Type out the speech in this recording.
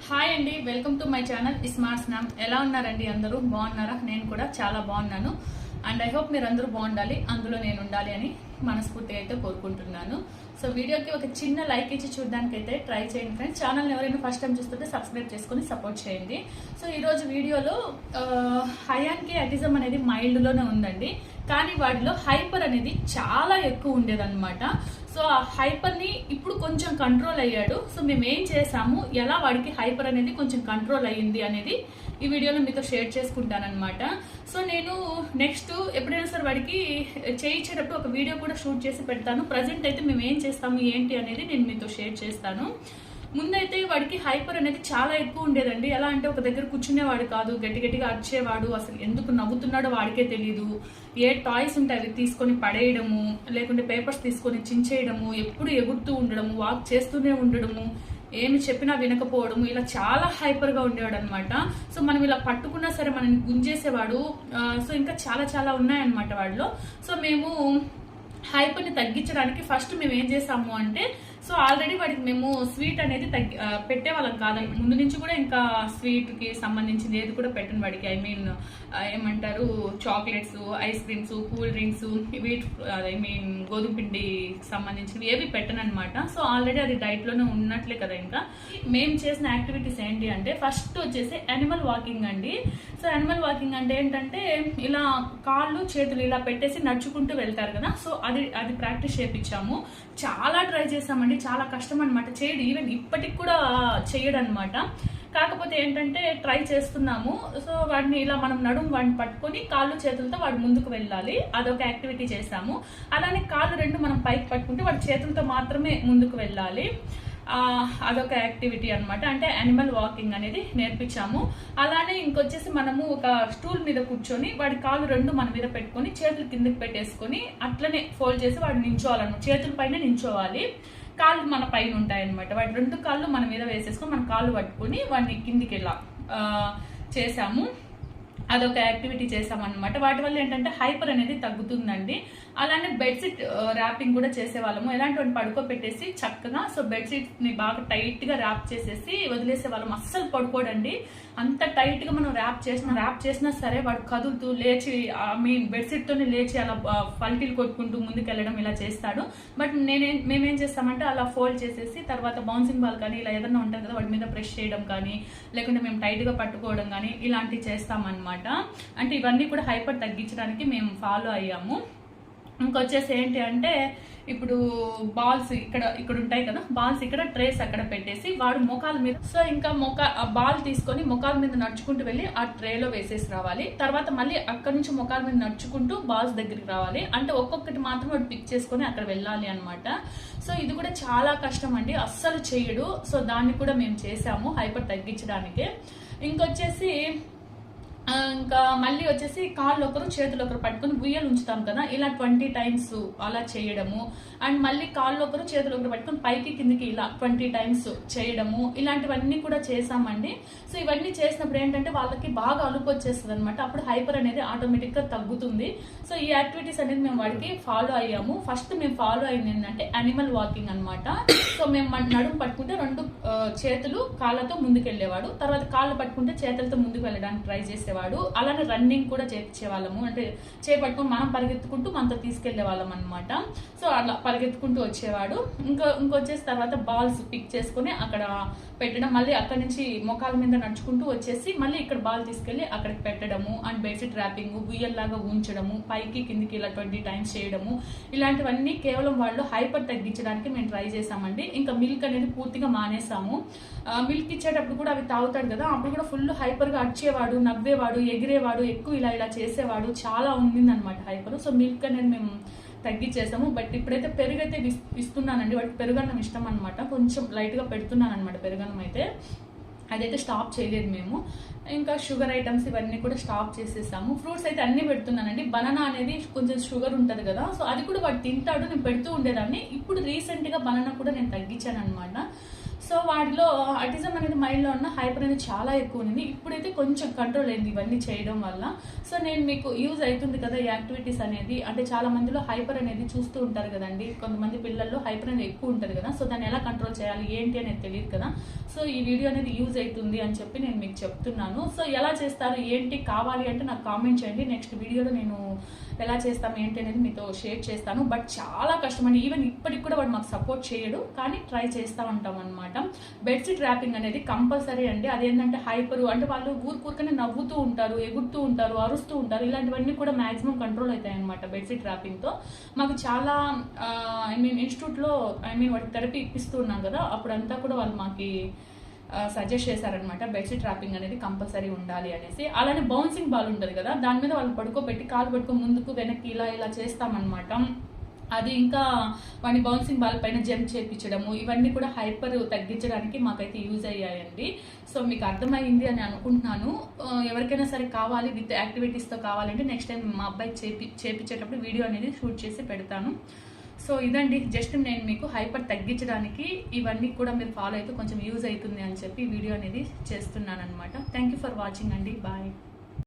Hi అండి, welcome to my channel smart స్నామ్. ఎలా ఉన్నారండి? అందరూ బాగున్నారా? నేను కూడా చాలా బాగున్నాను. అండ్ ఐ హోప్ మీరు అందరూ బాగుండాలి, అందులో నేను ఉండాలి అని మనస్ఫూర్తిగా అయితే కోరుకుంటున్నాను. సో వీడియోకి ఒక చిన్న లైక్ ఇచ్చి చూడడానికి అయితే ట్రై చేయండి ఫ్రెండ్స్. ఛానల్ని ఎవరైనా ఫస్ట్ టైం చూస్తుంటే సబ్స్క్రైబ్ చేసుకుని సపోర్ట్ చేయండి. సో ఈరోజు వీడియోలో హయాన్కి అటిజం అనేది మైల్డ్లోనే ఉందండి, కానీ వాడిలో హైపర్ అనేది చాలా ఎక్కువ ఉండేదన్నమాట. సో ఆ హైపర్ని ఇప్పుడు కొంచెం కంట్రోల్ అయ్యాడు. సో మేము ఏం చేసాము, ఎలా వాడికి హైపర్ అనేది కొంచెం కంట్రోల్ అయ్యింది అనేది ఈ వీడియోలో మీతో షేర్ చేసుకుంటానమాట. సో నేను నెక్స్ట్ ఎప్పుడైనా సరే వాడికి చేయించేటప్పుడు ఒక వీడియో కూడా షూట్ చేసి పెడతాను. ప్రజెంట్ అయితే మేము ఏం చేస్తాము ఏంటి అనేది నేను మీతో షేర్ చేస్తాను. ముందైతే వాడికి హైపర్ అనేది చాలా ఎక్కువ ఉండేదండి. ఎలా అంటే ఒక దగ్గర కూర్చునేవాడు కాదు, గట్టి గట్టిగా అరిచేవాడు. అసలు ఎందుకు నవ్వుతున్నాడో వాడికే తెలియదు. ఏ టాయ్స్ ఉంటాయి అవి తీసుకొని పడేయడము, లేకుంటే పేపర్స్ తీసుకొని చించేయడము, ఎప్పుడు ఎగురుతూ ఉండడము, వాక్ చేస్తూనే ఉండడము, ఏమి చెప్పినా వినకపోవడము, ఇలా చాలా హైపర్ గా ఉండేవాడు అనమాట. సో మనం ఇలా పట్టుకున్నా సరే మనని గుంజేసేవాడు. సో ఇంకా చాలా చాలా ఉన్నాయన్నమాట వాడిలో. సో మేము హైపర్ ని తగ్గించడానికి ఫస్ట్ మేము ఏం చేసాము అంటే, సో ఆల్రెడీ వాడికి మేము స్వీట్ అనేది పెట్టేవాళ్ళం కాదండి. ముందు నుంచి కూడా ఇంకా స్వీట్ కి సంబంధించింది ఏది కూడా పెట్టను వాడికి. ఐ మీన్ ఏమంటారు, chocolates, ice creams, cool drinks, wheat I mean గోధుమ పిండి సంబంధించినవి ఏవి పెట్టను అనమాట. సో ఆల్రెడీ అది డైట్ లోనే ఉన్నట్లే కదా. ఇంకా మేము చేసిన యాక్టివిటీస్ ఏంటి అంటే, ఫస్ట్ వచ్చేసి యానిమల్ వాకింగ్ అండి. సో యానిమల్ వాకింగ్ అంటే ఏంటంటే, ఇలా కాళ్ళు చేతులు ఇలా పెట్టేసి నడుచుకుంటూ వెళ్తారు కదా. సో అది ప్రాక్టీస్ చేయించాము. చాలా ట్రై చేసామండి, చాలా కష్టం అనమాట చేయడు. ఈవెన్ ఇప్పటికి కూడా చేయడు అనమాట. కాకపోతే ఏంటంటే ట్రై చేస్తున్నాము. సో వాడిని ఇలా మనం వాడిని పట్టుకొని కాళ్ళు చేతులతో వాడు ముందుకు వెళ్ళాలి, అదొక యాక్టివిటీ చేసాము. అలానే కాళ్ళు రెండు మనం పైకి పట్టుకుంటే వాడి చేతులతో మాత్రమే ముందుకు వెళ్ళాలి, అదొక యాక్టివిటీ అనమాట. అంటే యానిమల్ వాకింగ్ అనేది నేర్పించాము. అలానే ఇంకొచ్చేసి మనము ఒక స్టూల్ మీద కూర్చొని వాడి కాళ్ళు రెండు మన మీద పెట్టుకొని చేతులు కిందకి పెట్టేసుకొని అట్లనే ఫోల్డ్ చేసి వాడు నించోవాలన్నమాట. చేతుల పైన నించోవాలి, కాళ్ళు మన పైన ఉంటాయన్నమాట. వాడి రెండు కాళ్ళు మన మీద వేసేసుకొని మన కాళ్ళు పట్టుకొని వాడిని కిందికి ఇలా చేసాము. అదొక యాక్టివిటీ చేసామన్నమాట. వాటి వల్ల ఏంటంటే హైపర్ అనేది తగ్గుతుందండి. అలానే బెడ్షీట్ ర్యాపింగ్ కూడా చేసేవాళ్ళము. ఎలాంటి పడుకోబెట్టేసి చక్కగా, సో బెడ్షీట్ ని బాగా టైట్ గా ర్యాప్ చేసేసి వదిలేసే వాళ్ళం. అస్సలు పడుకోడండి. అంత టైట్ గా మనం ర్యాప్ చేసినా సరే వాడు కదులుతూ లేచి, ఐ మీన్ బెడ్షీట్ తోనే లేచి అలా పల్టీలు కొట్టుకుంటూ ముందుకెళ్ళడం ఇలా చేస్తాడు. బట్ మేమేం చేస్తామంటే అలా ఫోల్డ్ చేసేసి తర్వాత బౌన్సింగ్ బాల్ కానీ ఇలా ఏదైనా ఉంటుంది కదా వాడి మీద ప్రెస్ చేయడం కానీ, లేకుంటే మేము టైట్ గా పట్టుకోవడం కానీ ఇలాంటివి చేస్తామన్నమాట. అంటే ఇవన్నీ కూడా హైపర్ తగ్గించడానికి మేము ఫాలో అయ్యాము. ఇంకొచ్చేసి ఏంటి అంటే, ఇప్పుడు బాల్స్ ఇక్కడ ఉంటాయి కదా, బాల్స్ ఇక్కడ ట్రేస్ అక్కడ పెట్టేసి వాడు మొఖాల మీద, సో ఇంకా బాల్ తీసుకొని మొఖాల మీద నడుచుకుంటూ వెళ్ళి ఆ ట్రేలో వేసేసి రావాలి. తర్వాత మళ్ళీ అక్కడ నుంచి మొఖాల మీద నడుచుకుంటూ బాల్స్ దగ్గరికి రావాలి. అంటే ఒక్కొక్కటి మాత్రం వాడు పిక్ చేసుకొని అక్కడ వెళ్ళాలి అనమాట. సో ఇది కూడా చాలా కష్టం అండి, అస్సలు చేయడు. సో దాన్ని కూడా మేము చేసాము హైపర్ తగ్గించడానికి. ఇంకొచ్చేసి ఇంకా మళ్ళీ వచ్చేసి కాళ్ళు ఒకరు చేతులు ఒకరు పట్టుకుని ఉయ్యలు ఉంచుతాం కదా, ఇలా 20 times అలా చేయడము. అండ్ మళ్ళీ కాళ్ళు ఒకరు చేతులు ఒకరు పట్టుకుని పైకి కిందికి ఇలా 20 times చేయడము. ఇలాంటివన్నీ కూడా చేసామండి. సో ఇవన్నీ చేసినప్పుడు ఏంటంటే వాళ్ళకి బాగా అలుపు వచ్చేస్తుంది అనమాట. అప్పుడు హైపర్ అనేది ఆటోమేటిక్ గా తగ్గుతుంది. సో ఈ యాక్టివిటీస్ అనేది మేము వాడికి ఫాలో అయ్యాము. ఫస్ట్ మేము ఫాలో అయింది ఏంటంటే యానిమల్ వాకింగ్ అనమాట. సో మేము నడుము పట్టుకుంటే రెండు చేతులు కాళ్ళతో ముందుకెళ్లేవాడు, తర్వాత కాళ్ళు పట్టుకుంటే చేతులతో ముందుకు వెళ్ళడానికి ట్రై చేసేవాడు. అలానే రన్నింగ్ కూడా చేపించేవాళ్ళము. అంటే చేపట్టుకుని మనం పరిగెత్తుకుంటూ మనతో తీసుకెళ్లే వాళ్ళం అనమాట. సో అలా పరిగెత్తుకుంటూ వచ్చేవాడు. ఇంకొచ్చేసి తర్వాత బాల్స్ పిక్ చేసుకుని అక్కడ పెట్టడం, మళ్ళీ అక్కడి నుంచి మొఖాల మీద నడుచుకుంటూ వచ్చేసి మళ్ళీ ఇక్కడ బాల్ తీసుకెళ్లి అక్కడికి పెట్టడము. అండ్ బెడ్షీట్ ర్యాపింగ్, ఉయ్యల్లాగా ఉంచడము, పైకి కిందికి ఇలా 20 times చేయడము. ఇలాంటివన్నీ కేవలం వాళ్ళు హైపర్ తగ్గించడానికి మేము ట్రై చేసామండి. ఇంకా మిల్క్ అనేది పూర్తిగా మానేసాము. మిల్క్ ఇచ్చేటప్పుడు కూడా అవి తాగుతాడు కదా, అప్పుడు కూడా ఫుల్ హైపర్ గా అరిచేవాడు, నవ్వేవాడు, ఎగిరేవాడు, ఎక్కువ ఇలా చేసేవాడు. చాలా ఉండింది అనమాట హైపర్. సో మిల్క్ అనేది మేము తగ్గించేసాము. బట్ ఇప్పుడైతే పెరుగు అయితే ఇస్తున్నానండి. వాటికి పెరుగన్నం ఇష్టం అనమాట, కొంచెం లైట్ గా పెడుతున్నాను అనమాట పెరుగన్నం అయితే. అదైతే స్టాప్ చేయలేదు మేము. ఇంకా షుగర్ ఐటమ్స్ ఇవన్నీ కూడా స్టాప్ చేసేసాము. ఫ్రూట్స్ అయితే అన్ని పెడుతున్నానండి. బనానా అనేది కొంచెం షుగర్ ఉంటుంది కదా, సో అది కూడా వాడు తింటాడు, నేను పెడుతూ ఉండేదాన్ని. ఇప్పుడు రీసెంట్ గా బనానా కూడా నేను తగ్గించాను అనమాట. సో వాడిలో ఆటిజం అనేది మైండ్లో ఉన్న హైపర్ అనేది చాలా ఎక్కువ ఉంది. ఇప్పుడైతే కొంచెం కంట్రోల్ అయింది ఇవన్నీ చేయడం వల్ల. సో నేను మీకు యూజ్ అవుతుంది కదా ఈ యాక్టివిటీస్ అనేది. అంటే చాలా మందిలో హైపర్ అనేది చూస్తూ ఉంటారు కదండి, కొంతమంది పిల్లల్లో హైపర్ అనేది ఎక్కువ ఉంటుంది కదా. సో దాన్ని ఎలా కంట్రోల్ చేయాలి ఏంటి అనేది తెలియదు కదా. సో ఈ వీడియో అనేది యూజ్ అవుతుంది అని చెప్పి నేను మీకు చెప్తున్నాను. సో ఎలా చేస్తారు ఏంటి కావాలి అంటే నాకు కామెంట్ చేయండి. నెక్స్ట్ వీడియోలో నేను ఎలా చేస్తాం ఏంటి అనేది మీతో షేర్ చేస్తాను. బట్ చాలా కష్టం అండి. ఈవెన్ ఇప్పటికి కూడా వాడు మాకు సపోర్ట్ చేయడు, కానీ ట్రై చేస్తూ ఉంటాం అనమాట. బెడ్షీట్ ర్యాపింగ్ అనేది కంపల్సరీ అండి. అదేంటంటే హైపర్ అంటే వాళ్ళు ఊరుకూరుకనే నవ్వుతూ ఉంటారు, ఎగురుతూ ఉంటారు, అరుస్తూ ఉంటారు. ఇలాంటివన్నీ కూడా మాక్సిమం కంట్రోల్ అవుతాయి అనమాట బెడ్షీట్ ర్యాపింగ్తో. మాకు చాలా ఇన్స్టిట్యూట్లో వాటికి థెరపీ ఇప్పిస్తూ ఉన్నాం కదా, అప్పుడంతా కూడా వాళ్ళు మాకు సజెస్ట్ చేశారనమాట బెడ్షీట్ ర్యాపింగ్ అనేది కంపల్సరీ ఉండాలి అనేసి. అలానే బౌన్సింగ్ బాల్ ఉంటుంది కదా, దాని మీద వాళ్ళు పడుకోబెట్టి కాలు పట్టుకొని ముందుకు వెనక్కి ఇలా చేస్తామన్నమాట. అది ఇంకా వాడిని బౌన్సింగ్ బాల్ పైన జంప్ చేయించడము, ఇవన్నీ కూడా హైపర్ తగ్గించడానికి మాకైతే యూజ్ అయ్యాయండి. సో మీకు అర్థమైంది అని అనుకుంటున్నాను. ఎవరికైనా సరే కావాలి విత్ యాక్టివిటీస్తో కావాలంటే నెక్స్ట్ టైం మా అబ్బాయి చేపించేటప్పుడు వీడియో అనేది షూట్ చేసి పెడతాను. సో ఇదండి, జస్ట్ నేను మీకు హైపర్ తగ్గించడానికి ఇవన్నీ కూడా మీరు ఫాలో అయితే కొంచెం యూజ్ అవుతుంది అని చెప్పి వీడియో అనేది చేస్తున్నాను అనమాట. థ్యాంక్ యూ ఫర్ వాచింగ్ అండి. బాయ్.